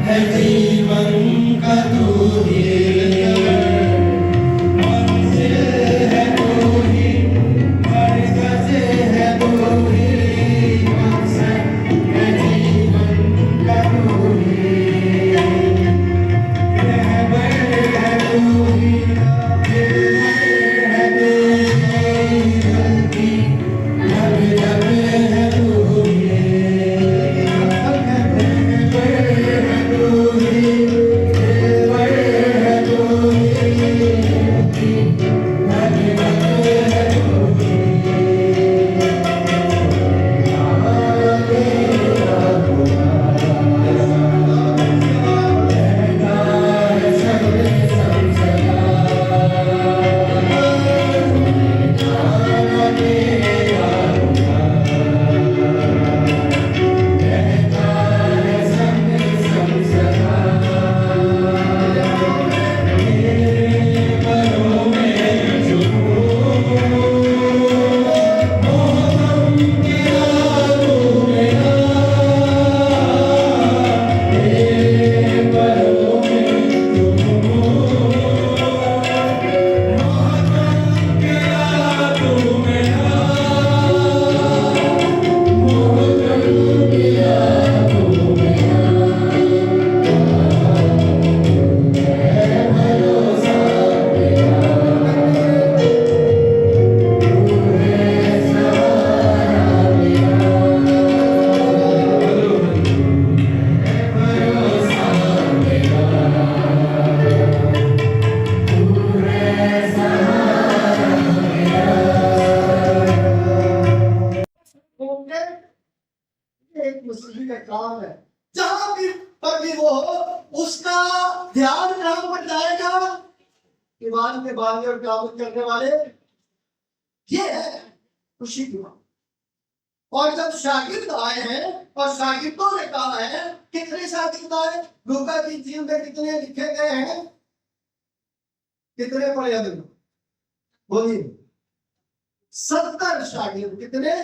है जीवन का तू ही, मंजिल है तू ही, मरकज़ है तू ही, मकसद है जीवन का तू ही, रहबर है तू ही, दिलबर है तू ही, गलती जब जब है तू ही, रहबर है तू ही, दिलबर है तू ही, गलती जब जब है तू ही, एक मुस्लिम का काम है, जहां भी पर भी वो हो उसका ध्यान कहां पर जाएगा? ईमान के बानी और क़यामत करने वाले, ये है खुशी की बात। और जब शागिर्द आए हैं और शागिर्दों ने कहा है, कितने शागिर्द आए? लूका की इंजील में कितने लिखे गए हैं? कितने पढ़े अभी बोलिए? 70 शागिर्द। कितने?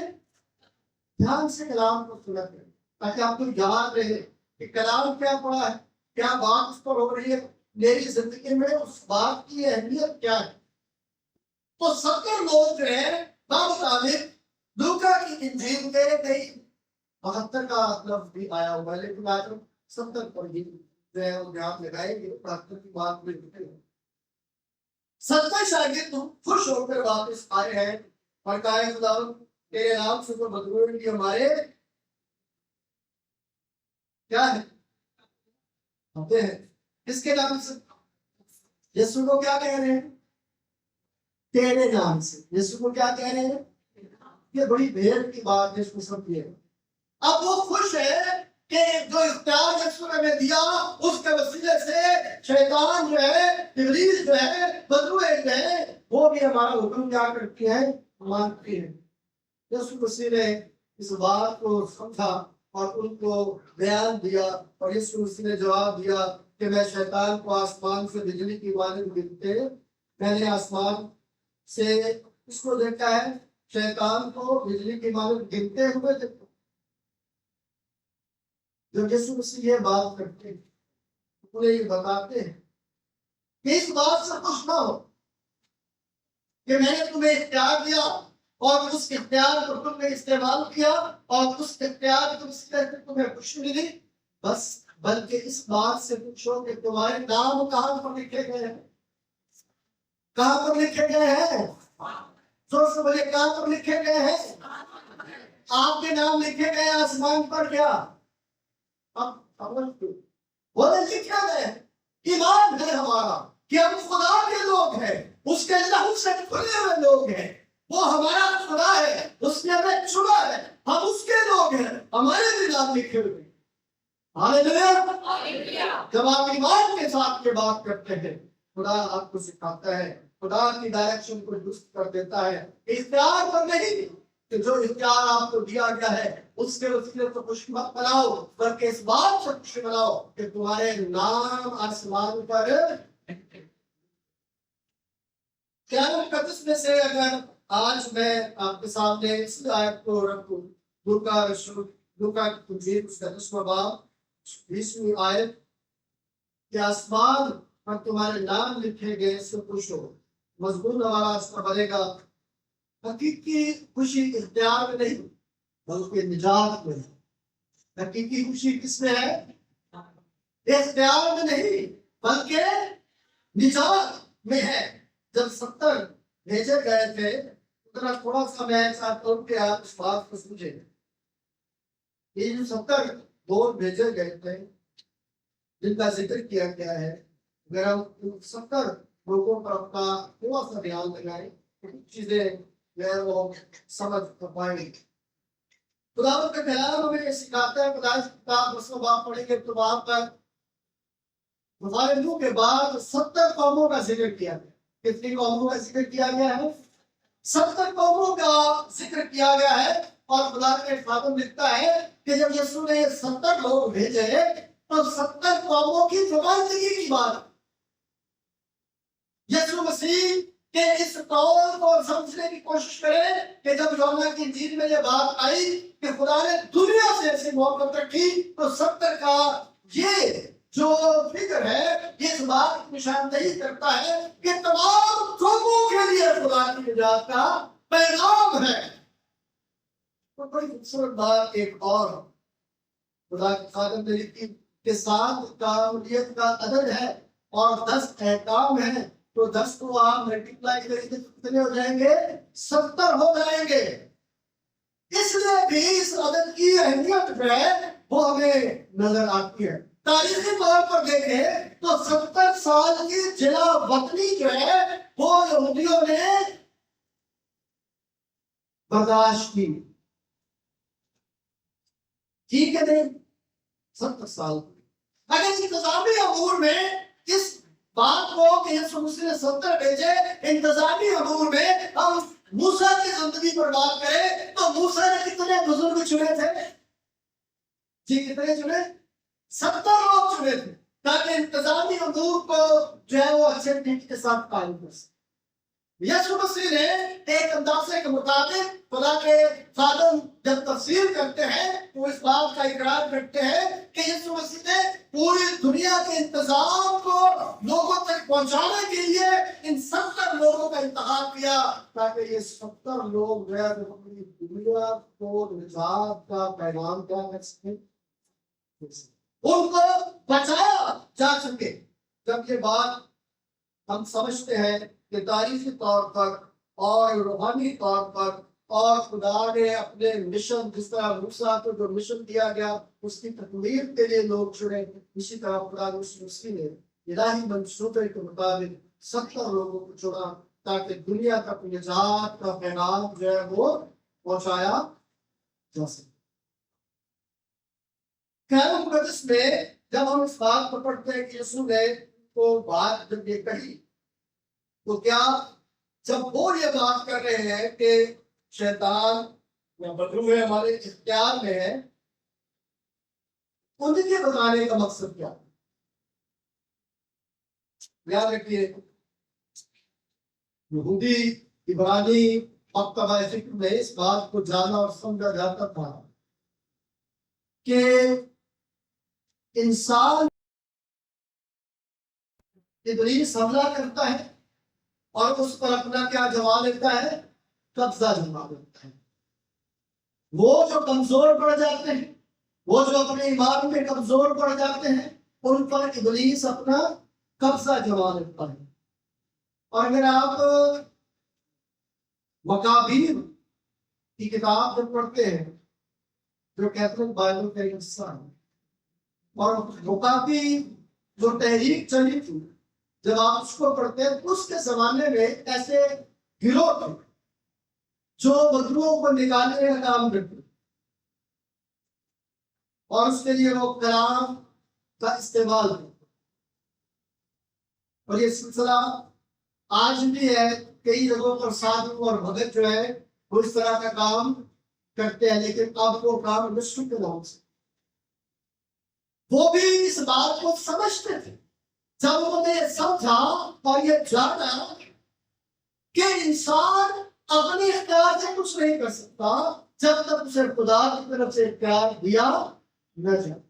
ध्यान से कलाम को सुना करें ताकि आपको याद रहे कि कलाम क्या पढ़ा है, क्या बात उस पर हो रही है, मेरी जिंदगी में उस बात की अहमियत क्या है। तो 70 लोग जो है बामुताबिक लूका की इंजील में कई 72 का लफ्ज भी आया हुआ है, लेकिन आज हम 70 पर ही जो है वो ध्यान लगाएंगे। 72 की बात में 70 शागिर्द खुश होकर वापस आए हैं और कहा है खुदा तेरे नाम से तो मजबूर की हमारे क्या है होते हैं। किसके नाम से? यीशु को क्या कह रहे हैं? तेरे नाम से। यीशु को क्या कह रहे हैं? ये बड़ी भेद की बात है, इसको सब किए। अब वो खुश है कि जो इख्तियार यीशु ने हमें दिया उसके वसीले से शैतान जो है, इब्लीस जो है, बदरुए जो है, वो भी हमारा हुक्म क्या करती है? मानती है। यीशु मसीह ने इस बात को समझा और उनको बयान दिया और यीशु मसीह ने जवाब दिया कि मैं शैतान को आसमान से बिजली की मानंद गिरते, मैंने आसमान से इसको देखा है, शैतान को बिजली की मानंद गिरते हुए देखा। जब यीशु मसीह ये बात करते हैं, उन्हें ये बताते हैं कि इस बात से खुश ना हो कि मैंने तुम्हें इख्तियार दिया और उस इख्तियार को तुमने इस्तेमाल किया और उस इख्तियार को तुम्हें खुशी मिली, बस बल्कि इस बात से पूछो कि तुम्हारे नाम कहां पर लिखे गए हैं? कहां पर लिखे गए हैं? जोर से बोलिए, कहां पर लिखे गए हैं? आपके नाम लिखे गए आसमान पर। क्या बोले लिखा गया है, ईमान है हमारा कि हम खुदा के लोग हैं, उसके लहू से खुले हुए लोग हैं, वो हमारा खुदा है, उसने हमें चुना है, हम उसके लोग हैं, हमारे भी नाम लिखे हुए। हालेलुया। जब आप ईमान के साथ के बात करते हैं, खुदा आपको सिखाता है, खुदा की डायरेक्शन को दुरुस्त कर देता है। इख्तियार पर नहीं कि जो इख्तियार आपको दिया गया है उसके वसीले से खुशी मत मनाओ, बल्कि इस बात से खुशी मनाओ कि तुम्हारे नाम आसमान पर। क्या कदस में से अगर आज मैं आपके सामने इस आयत को रखूं, लूका की इंजील उसका 10वां बाब 20वीं आयत कि आसमान पर तुम्हारे नाम लिखे गए, इससे खुश हो। मजबूत हमारा रास्ता बनेगा। हकीकी खुशी इख्तियार में नहीं बल्कि निजात में है। हकीकी खुशी किसमें है? इख्तियार में नहीं बल्कि निजात में है। जब 70 भेजे गए थे, उतना थोड़ा सा मैं चाहता हूं कि आप इस बात को समझे। ये जो 70 लोग भेजे गए थे जिनका जिक्र किया गया है, अगर हम उन 70 लोगों पर अपना थोड़ा सा ध्यान लगाएं तो कुछ चीजें जो है वो समझ पाएंगे। खुदावंद का कलाम हमें ये सिखाता है। खुदा की किताब उसमें बात पढ़ेंगे तो वहां पर मुखालिफों के बाद 70 कौमों का जिक्र किया गया। कितनी कौमों का जिक्र किया गया है? 70 कौमों का जिक्र किया गया है। और खुदा के खातम लिखता है कि जब यीशु ने 70 लोग भेजे तो 70 कौमों की नुमाइंदगी की बात। यीशु मसीह के इस कौल को समझने की कोशिश करें कि जब यूहन्ना की इंजील में ये बात आई कि खुदा ने दुनिया से ऐसी मोहब्बत रखी, तो 70 का ये जो फिक्र है इस बात की निशानदेही करता है कि तमाम लोगों के लिए खुदा की निजात का पैगाम है। तो बड़ी खूबसूरत बात एक और खुदा के खातम ने लिखी के साथ काबिलियत का अदद है और 10 अहकाम है। तो 10 को आप मल्टीप्लाई करेंगे तो कितने हो जाएंगे? 70 हो जाएंगे। इसलिए भी इस अदद की अहमियत जो है वो हमें नजर आती है। तारीखी तौर पर देखें तो 70 साल की जिला वतनी जो है वो यहूदियों ने बर्दाश्त की। ठीक है नहीं? 70 साल। अगर इंतजामी अमूर में इस बात को कि यीशु मसीह ने 70 भेजे, इंतजामी अमूर में हम मूसा की जिंदगी पर बात करें तो मूसा ने कितने बुजुर्ग चुने थे? जी कितने चुने? 70 लोग चुने थे ताकि इंतजामी अमूर को जो है वो अच्छे तरीके के साथ कायम कर सके। यीशु मसीह ने एक अंदाजे के मुताबिक खुदा के खातम जब तफसीर करते हैं तो इस बात का इकरार करते हैं कि यीशु मसीह ने पूरी दुनिया के इंतजाम को लोगों तक पहुंचाने के लिए इन 70 लोगों का इंतखाब किया ताकि ये 70 लोग जो है पूरी दुनिया को निजात का पैगाम क्या कर सके, उनको बचाया जा सके। जब ये बात हम समझते हैं कि तारीखी तौर पर और रूहानी तौर पर और खुदा ने अपने मिशन, जिस तरह मूसा को जो मिशन दिया गया उसकी तकमील के लिए लोग चुने, इसी तरह खुदा ने इलाही मंसूबे के मुताबिक 70 लोगों को चुना ताकि दुनिया तक निजात का पैगाम जो है वो पहुंचाया जा सके। कलाम मुकद्दस में जब हम इस बात को पढ़ते हैं कि यीशु ने को बात जब ये कही तो क्या जब वो ये बात कर रहे हैं कि शैतान या बदलू है हमारे इख्तियार में है, उनके बताने का मकसद क्या? याद रखिए, यहूदी, इब्रानी और कबाइल में इस बात को जाना और समझा जाता था कि इंसान इब्लीस हमला करता है और उस पर अपना क्या जमा लेता है? कब्जा जमा लेता है। वो जो कमजोर पड़ जाते हैं, वो जो अपने ईमान में कमजोर पड़ जाते हैं, उन पर इब्लीस अपना कब्जा जमा लेता है। और अगर आप मकाबीर की किताब जब पढ़ते हैं जो कैथोलिक बाइबल का हिस्सा है, और मकाबी जो तहरीक चली थी जब आप उसको पढ़ते हैं तो उसके जमाने में ऐसे गिरोह थे जो बदलुओं को निकालने का काम करते और उसके लिए वो कलाम का इस्तेमाल करते। और ये सिलसिला आज भी है। कई जगहों पर साधु और भगत जो है वो इस तरह का काम करते हैं, लेकिन अब वो काम विश्व के नाम से वो भी इस बात को समझते थे। जब उन्होंने समझा और ये जाना कि इंसान अपने इख्तियार से कुछ नहीं कर सकता जब तक उसे खुदा की तरफ से इख्तियार दिया न जाए।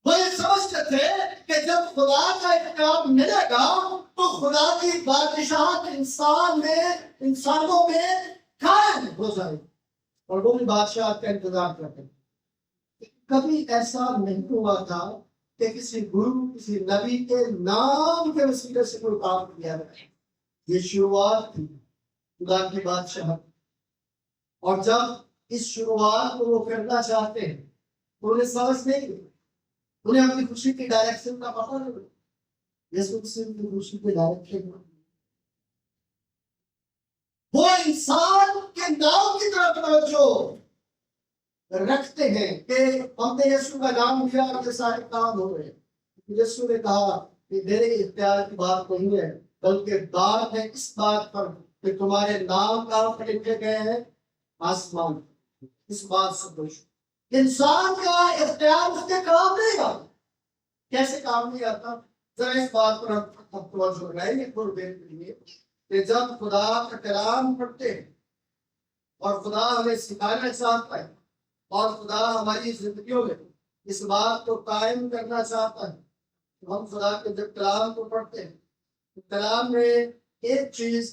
वो ये समझते थे कि जब खुदा का इख्तियार मिलेगा तो खुदा की बादशाहत इंसानों में कायम हो जाएगी और वो भी बादशाह का इंतजार करते हैं। कभी ऐसा नहीं हुआ था कि किसी गुरु किसी नबी के नाम के वसीले से कोई काम किया है। ये शुरुआत थी खुदा की बादशाह। और जब इस शुरुआत को वो करना चाहते हैं तो उन्हें समझ नहीं, उन्हें अपनी खुशी की डायरेक्शन का पता नहीं। यीशु मसीह की खुशी की डायरेक्शन वो इंसान के नाम की तरफ तवज्जो रखते हैं कि हमने यीशु का नाम लिया और सारे काम हो गए। यीशु ने कहा कि मेरे इख्तियार की बात नहीं है, बल्कि बात है इस बात पर कि तुम्हारे नाम कहाँ पर लिखे गए हैं, आसमान। इस बात से खुश इंसान का इख्तियार उसके काम नहीं आता। कैसे काम नहीं आता, जरा इस बात पर हम तवज्जो लगाएंगे थोड़ी देर के लिए कि जब खुदा का कलाम पढ़ते हैं और खुदा हमें सिखाना चाहता है और खुदा हमारी जिंदगियों में इस बात को कायम करना चाहता है, तो हम खुदा के जब कलाम को पढ़ते हैं तो कलाम में एक चीज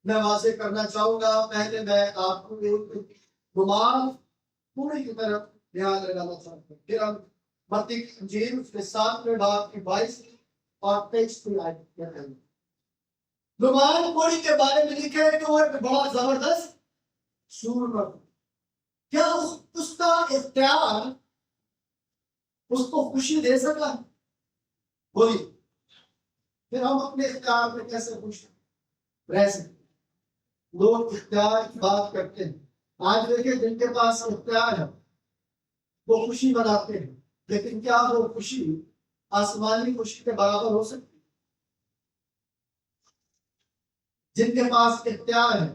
मैं वाज़ेह करना चाहूंगा। पहले मैं आपको एक गुमान पूरी की तरफ ध्यान लगाना चाहता हूँ। फिर हम मत्ती की इंजील उसके 7वें बाब की 22 और 23 आयत करेंगे। गुमान पूरी के बारे में लिखे है कि वो एक बड़ा जबरदस्त सूर, क्या उसका इख्तियार उसको खुशी दे सका? बोली, फिर हम अपने इख्तियार में कैसे खुश रह सकते? लोग इख्तियार की बात करते हैं। आज देखिए जिनके पास इख्तियार है वो खुशी मनाते हैं, लेकिन क्या वो खुशी आसमानी खुशी के बराबर हो सकती? जिनके पास इख्तियार है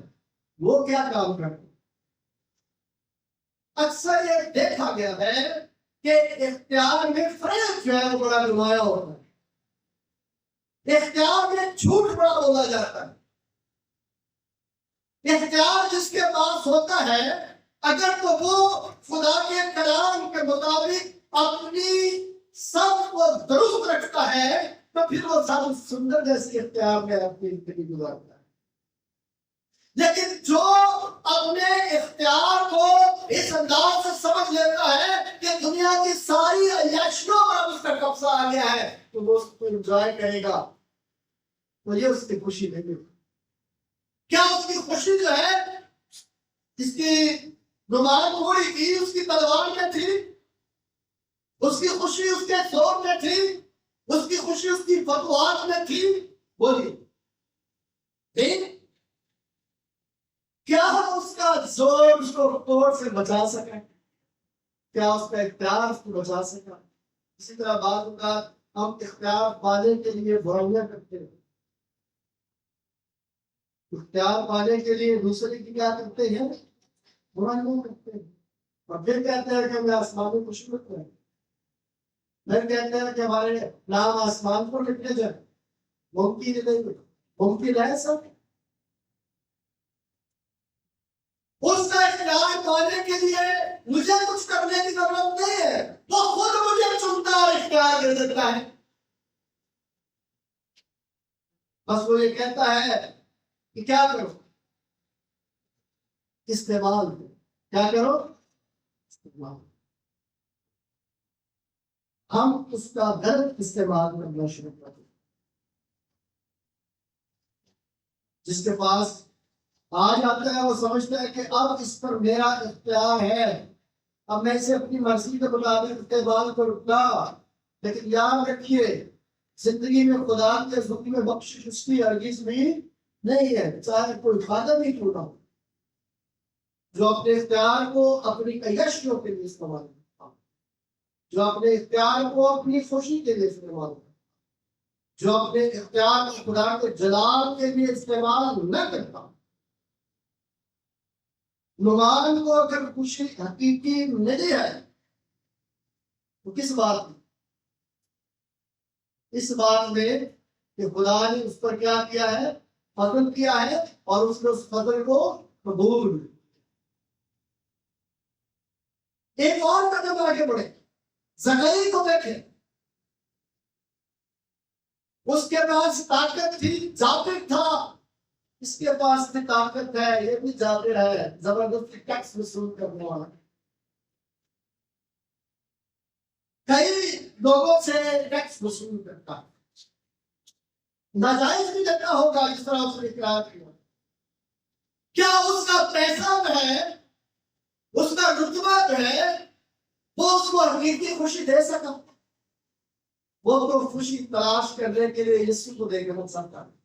वो क्या काम करते? अक्सर ये देखा गया है कि इख्तियार में फरेब जो है वो बड़ा नुमाया होता है। इख्तियार में झूठ बड़ा बोला जाता है। इख्तियार जिसके पास होता है, अगर तो वो खुदा के कलाम के मुताबिक अपनी सब को दुरुस्त रखता है तो फिर वो सब सुंदर जैसे इख्तियार में अपनी जिंदगी गुजारता है। लेकिन जो अपने इख्तियार को इस अंदाज से समझ लेता है कि दुनिया की सारी अय्याशियों पर उसका कब्जा आ गया है, तो वो उसको एंजॉय करेगा, तो ये उसकी खुशी नहीं। क्या उसकी खुशी जो है इसकी गुमान पूरी की उसकी तलवार में थी? उसकी खुशी उसके जोर में थी? उसकी खुशी उसकी फतवात में थी? बोलिए, क्या उसका जोर उसको तोड़ से बचा सके? क्या उसका इख्तियार उसको बचा सका? इसी तरह बात का हम इख्तियार पाने के लिए बुराइयां करते हैं, इख्तियार पाने के लिए दूसरे की क्या करते हैं, बुराइयां करते हैं, और फिर कहते हैं कि हमें आसमान में खुशी मिलती है। फिर कहते हैं कि हमारे नाम आसमान पर लिखे जाए। मुमकिन नहीं, मुमकिन है सब। उसका इख्तियार पाने के लिए मुझे कुछ करने की जरूरत नहीं है, वो खुद मुझे चुनता और इख्तियार दे देता है। बस वो ये कहता है कि क्या करो, इस्तेमाल। क्या करो, इस्तेमाल। हम उसका गलत इस्तेमाल करना शुरू कर दें। जिसके पास आ जाता है वो समझता है कि अब इस पर मेरा इख्तियार है, अब मैं इसे अपनी मर्जी के मुताबिक इस्तेमाल करूंगा। लेकिन याद रखिए, जिंदगी में खुदा के हुक्म में बख्शिश उसकी हरगिज़ भी नहीं है, चाहे कोई खादम ही क्यों ना हो, जो अपने इख्तियार को अपनी अय्याशियों के लिए इस्तेमाल करता है, जो अपने इख्तियार को अपनी खुशी के लिए इस्तेमाल करता है, जो अपने इख्तियार को खुदा के जलाल के लिए इस्तेमाल न करता। नुमान को अगर खुशी हकीकी नहीं है तो किस बात में? इस बात में कि खुदा ने उस पर क्या किया है, फजल किया है, और उसने उस फजल को कबूल। एक और कदम आगे बढ़े, ज़कई को देखें। उसके पास ताकत थी, जाकिर था। इसके पास भी ताकत है, ये भी जाकिर है, जबरदस्ती टैक्स वसूल करने वाला। कई लोगों से टैक्स वसूल करता है, नाजायज भी करता होगा, इस तरह उसने इकरार किया। क्या उसका पैसा है, उसका रुतबा है, वो उसको हकीकी खुशी दे सका? वो तो खुशी तलाश करने के लिए यीशु को देकर सकता है।